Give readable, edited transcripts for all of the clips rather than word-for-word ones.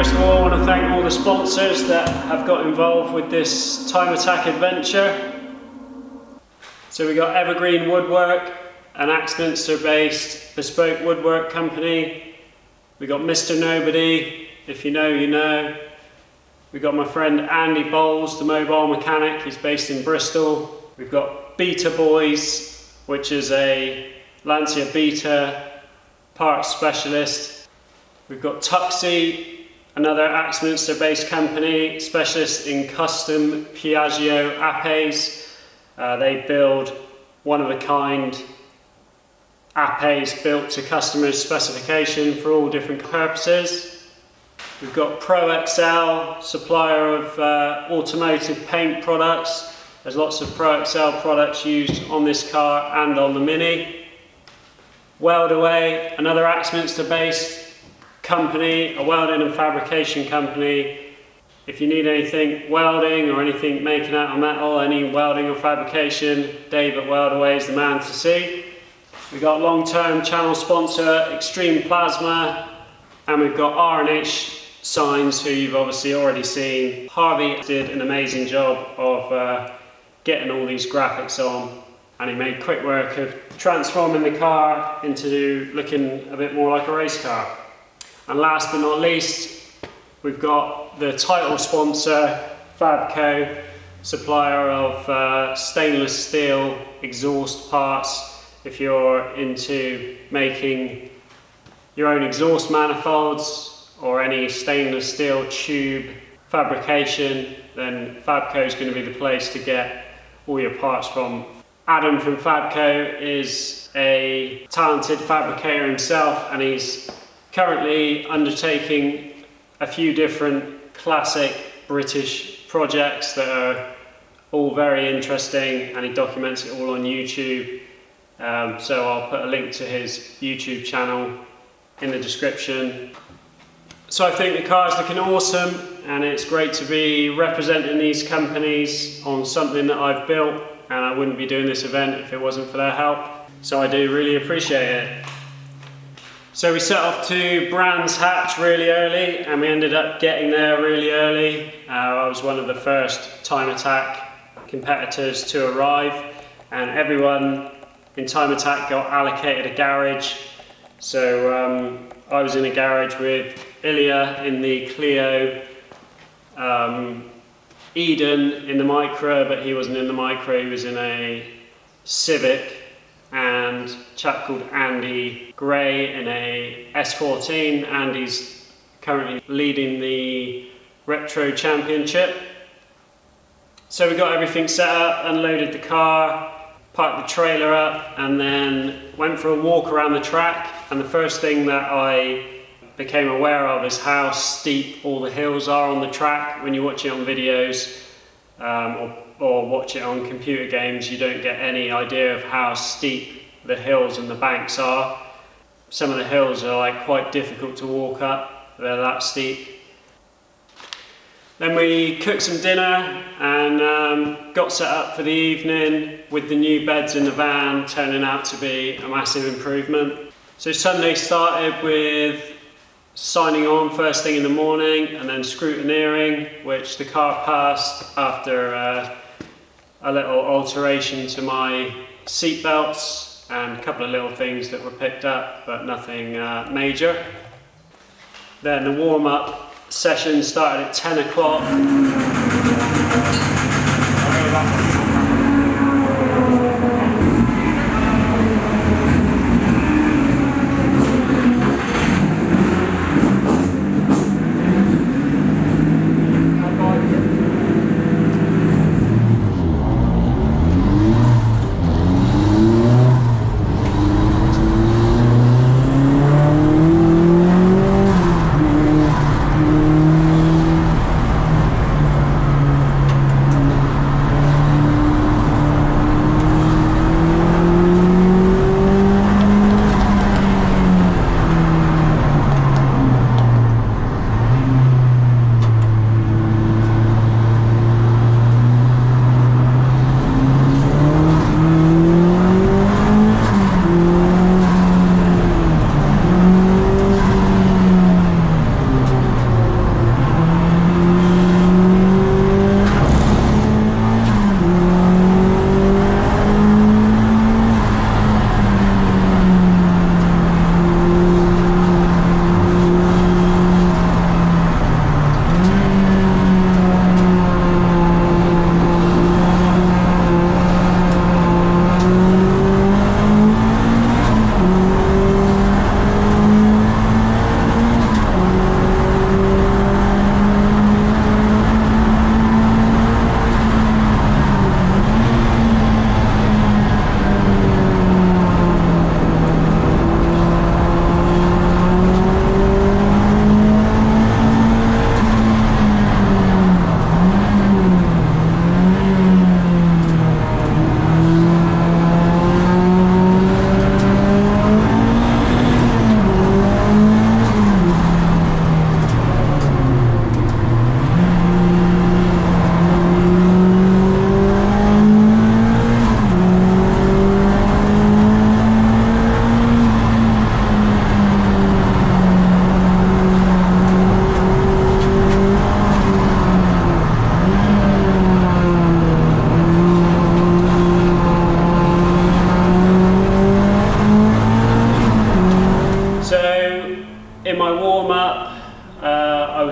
First of all, I want to thank all the sponsors that have got involved with this Time Attack adventure. So we got Evergreen Woodwork, an Axminster-based bespoke woodwork company. We got Mr. Nobody, if you know, you know. We got my friend Andy Bowles, the mobile mechanic. He's based in Bristol. We've got Beta Boys, which is a Lancia Beta parts specialist. We've got Tuxie, another Axminster-based company, specialist in custom Piaggio apes. They build one-of-a-kind apes built to customers' specification for all different purposes. We've got Pro XL, supplier of automotive paint products. There's lots of Pro XL products used on this car and on the Mini. Weldaway, another Axminster-based company, a welding and fabrication company. If you need anything welding or anything making out of metal, any welding or fabrication, Dave at Weldaway is the man to see. We've got long-term channel sponsor Extreme Plasma, and we've got R&H Signs, who you've obviously already seen. Harvey did an amazing job of getting all these graphics on, and he made quick work of transforming the car into looking a bit more like a race car. And last but not least, we've got the title sponsor, Fabco, supplier of stainless steel exhaust parts. If you're into making your own exhaust manifolds or any stainless steel tube fabrication, then Fabco is going to be the place to get all your parts from. Adam from Fabco is a talented fabricator himself, and he's currently undertaking a few different classic British projects that are all very interesting, and he documents it all on YouTube. So I'll put a link to his YouTube channel in the description. So I think the car's looking awesome, and it's great to be representing these companies on something that I've built, and I wouldn't be doing this event if it wasn't for their help. So I do really appreciate it. So we set off to Brands Hatch really early, and we ended up getting there really early. I was one of the first Time Attack competitors to arrive, and everyone in Time Attack got allocated a garage So I was in a garage with Ilya in the Clio, Eden in the Micra, but he wasn't in the Micra, he was in a Civic, and a chap called Andy Gray in a S14. Andy's currently leading the Retro Championship. So we got everything set up, unloaded the car, parked the trailer up, and then went for a walk around the track. And the first thing that I became aware of is how steep all the hills are on the track. When you watch it on videos or watch it on computer games, you don't get any idea of how steep the hills and the banks are. Some of the hills are like quite difficult to walk up, they're that steep. Then we cooked some dinner and got set up for the evening with the new beds in the van turning out to be a massive improvement. So Sunday started with signing on first thing in the morning and then scrutineering, which the car passed after a little alteration to my seat belts and a couple of little things that were picked up, but nothing major. Then the warm-up session started at 10 o'clock.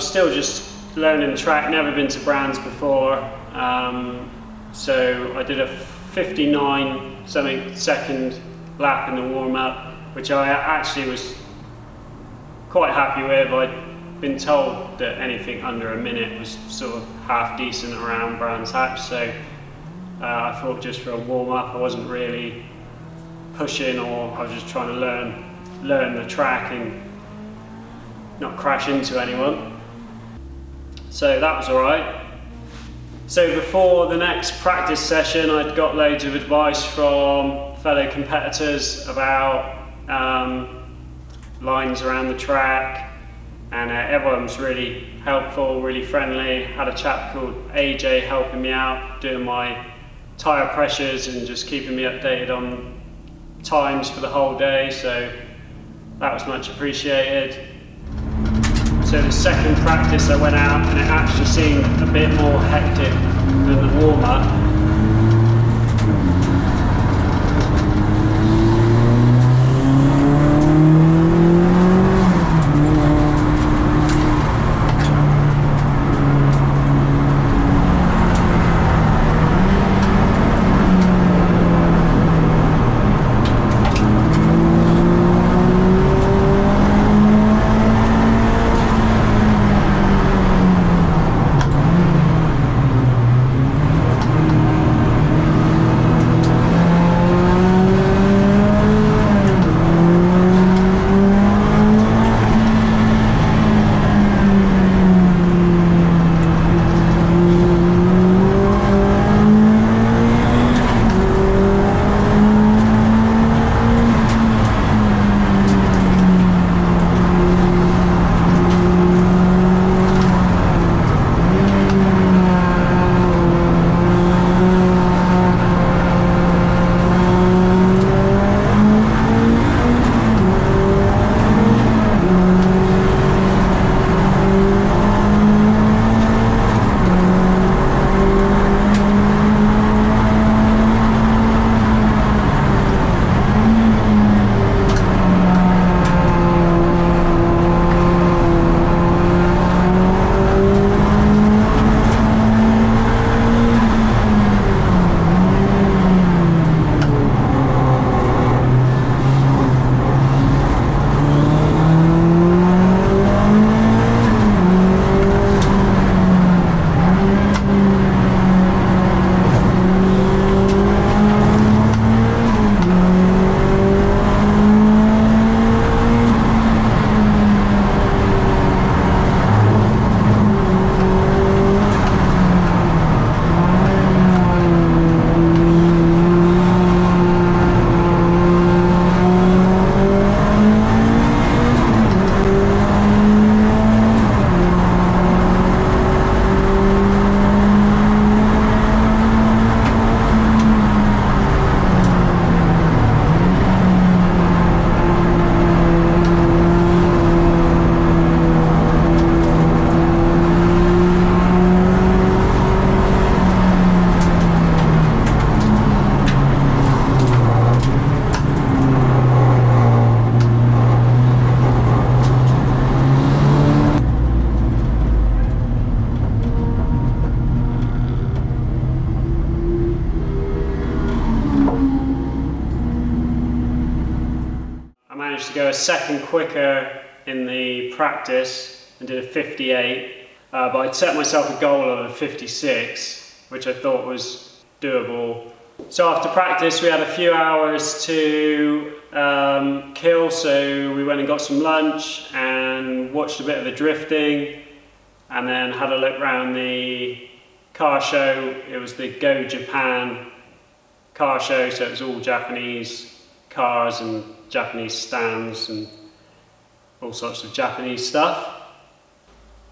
Still just learning the track, never been to Brands before, so I did a 59 something second lap in the warm-up, which I actually was quite happy with. I'd been told that anything under a minute was sort of half decent around Brands Hatch, so I thought just for a warm-up I wasn't really pushing, or I was just trying to learn the track and not crash into anyone. So that was alright. So before the next practice session, I'd got loads of advice from fellow competitors about lines around the track, and everyone was really helpful, really friendly. Had a chap called AJ helping me out, doing my tyre pressures and just keeping me updated on times for the whole day, so that was much appreciated. So the second practice I went out and it actually seemed a bit more hectic than the warm-up. managed to go a second quicker in the practice and did a 58, but I'd set myself a goal of a 56, which I thought was doable. So after practice we had a few hours to kill, so we went and got some lunch and watched a bit of the drifting, and then had a look around the car show. It was the Go Japan car show, so it was all Japanese cars and Japanese stands and all sorts of Japanese stuff.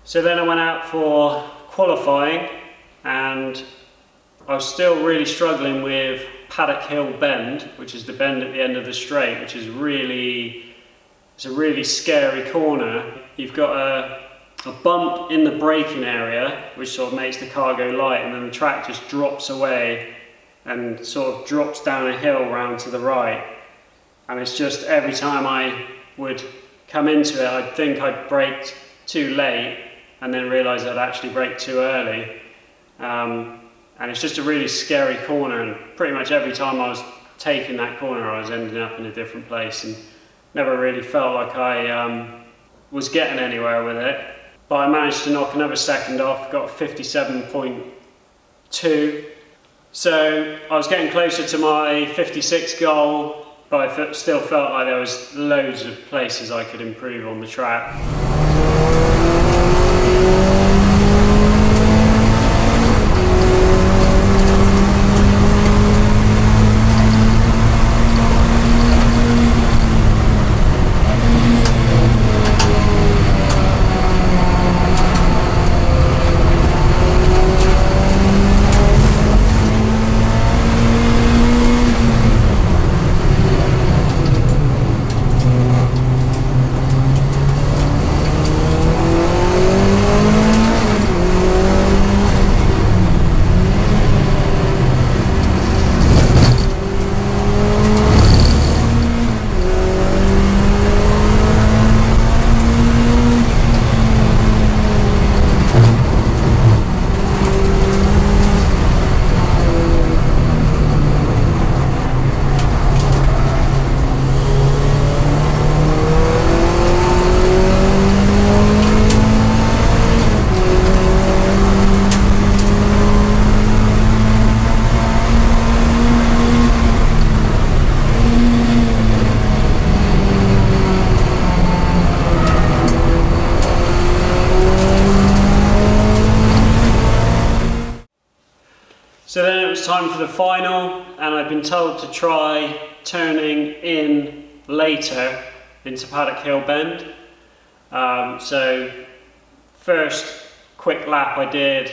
So then I went out for qualifying, and I was still really struggling with Paddock Hill Bend, which is the bend at the end of the straight, which is it's a really scary corner. You've got a bump in the braking area, which sort of makes the car go light, and then the track just drops away and sort of drops down a hill round to the right. And it's just every time I would come into it, I'd think I'd braked too late and then realise I'd actually braked too early. And it's just a really scary corner, and pretty much every time I was taking that corner I was ending up in a different place, and never really felt like I was getting anywhere with it. But I managed to knock another second off, got 57.2. So I was getting closer to my 56 goal, but I still felt like there was loads of places I could improve on the track. So then it was time for the final, and I'd been told to try turning in later into Paddock Hill Bend. So first quick lap I did,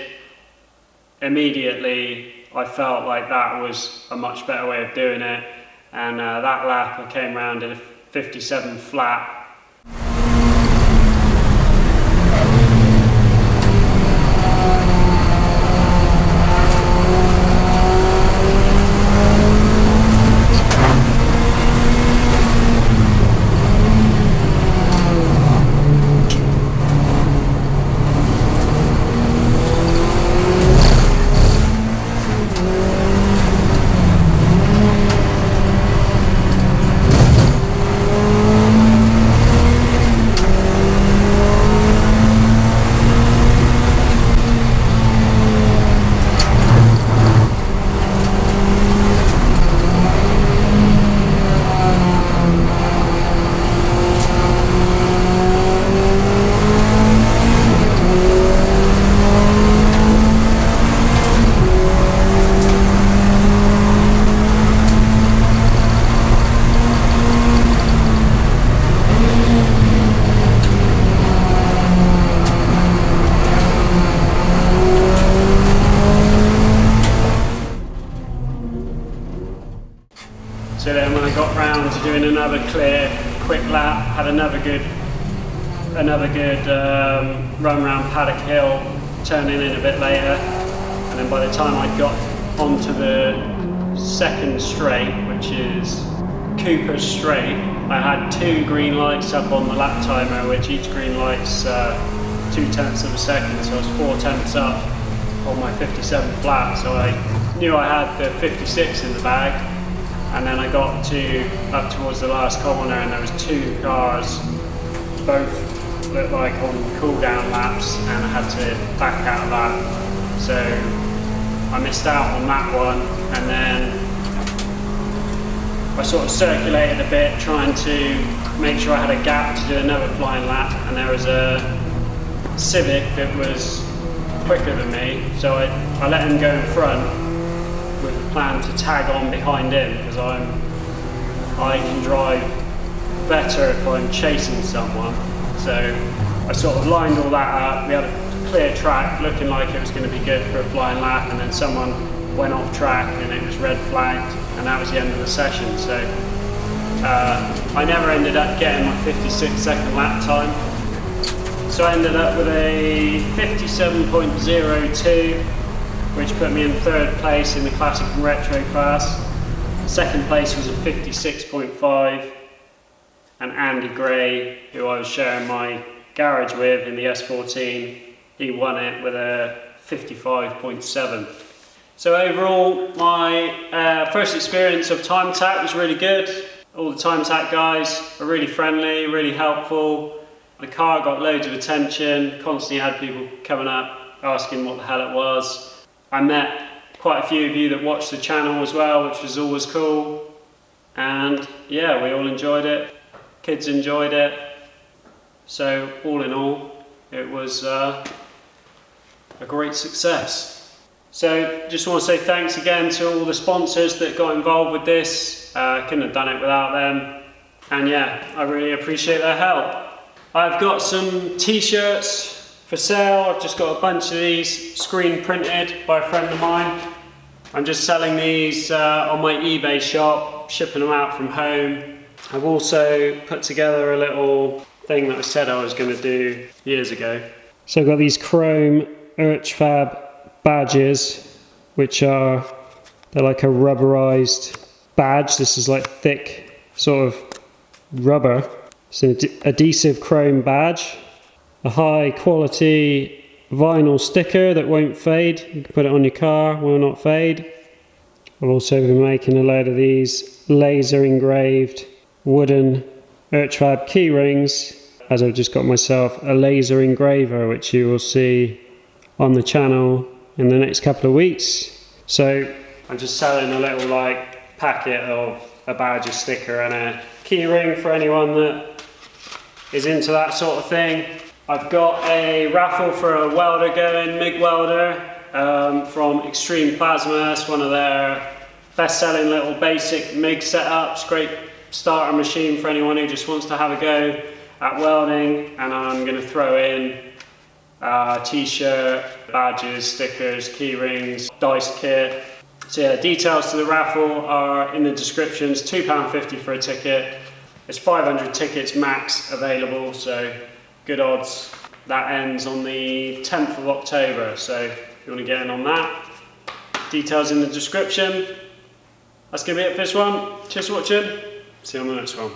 immediately I felt like that was a much better way of doing it, and that lap I came round in a 57 flat. So then when I got round to doing another clear, quick lap, had another good run around Paddock Hill, turning in a bit later, and then by the time I got onto the second straight, which is Cooper's Straight, I had 2 green lights up on the lap timer, which each green light's 0.2 of a second, so I was 0.4 up on my 57 flat, so I knew I had the 56 in the bag. and then I got up towards the last corner and there was 2 cars, both looked like on cool down laps, and I had to back out of that. So I missed out on that one, and then I sort of circulated a bit trying to make sure I had a gap to do another flying lap, and there was a Civic that was quicker than me, so I let him go in front with the plan to tag on behind him, because I can drive better if I'm chasing someone. So I sort of lined all that up. We had a clear track looking like it was going to be good for a flying lap, and then someone went off track and it was red flagged, and that was the end of the session. So I never ended up getting my 56-second lap time. So I ended up with a 57.02, which put me in 3rd place in the Classic and Retro class. 2nd place was a 56.5, and Andy Gray, who I was sharing my garage with in the S14, he won it with a 55.7. So overall, my first experience of time attack was really good. All the time attack guys are really friendly, really helpful. The car got loads of attention, constantly had people coming up asking what the hell it was. I met quite a few of you that watched the channel as well, which was always cool. And yeah, we all enjoyed it. Kids enjoyed it. So all in all, it was a great success. So just want to say thanks again to all the sponsors that got involved with this. Couldn't have done it without them. And yeah, I really appreciate their help. I've got some t-shirts for sale. I've just got a bunch of these screen printed by a friend of mine. I'm just selling these on my eBay shop, shipping them out from home. I've also put together a little thing that I said I was going to do years ago. So I've got these chrome Urchfab badges, which they're like a rubberized badge. This is like thick sort of rubber. It's an adhesive chrome badge, a high quality vinyl sticker that won't fade. You can put it on your car, will not fade. I've also been making a load of these laser engraved wooden Urchfab key rings, as I've just got myself a laser engraver, which you will see on the channel in the next couple of weeks. So I'm just selling a little like packet of a badge, a sticker and a key ring for anyone that is into that sort of thing. I've got a raffle for a welder going, MIG welder from Extreme Plasma. It's one of their best-selling little basic MIG setups. Great starter machine for anyone who just wants to have a go at welding. And I'm going to throw in t-shirt, badges, stickers, key rings, dice kit. So yeah, details to the raffle are in the descriptions. £2.50 for a ticket. There's 500 tickets max available, so good odds. That ends on the 10th of October, so if you want to get in on that, details in the description. That's going to be it for this one. Cheers for watching. See you on the next one.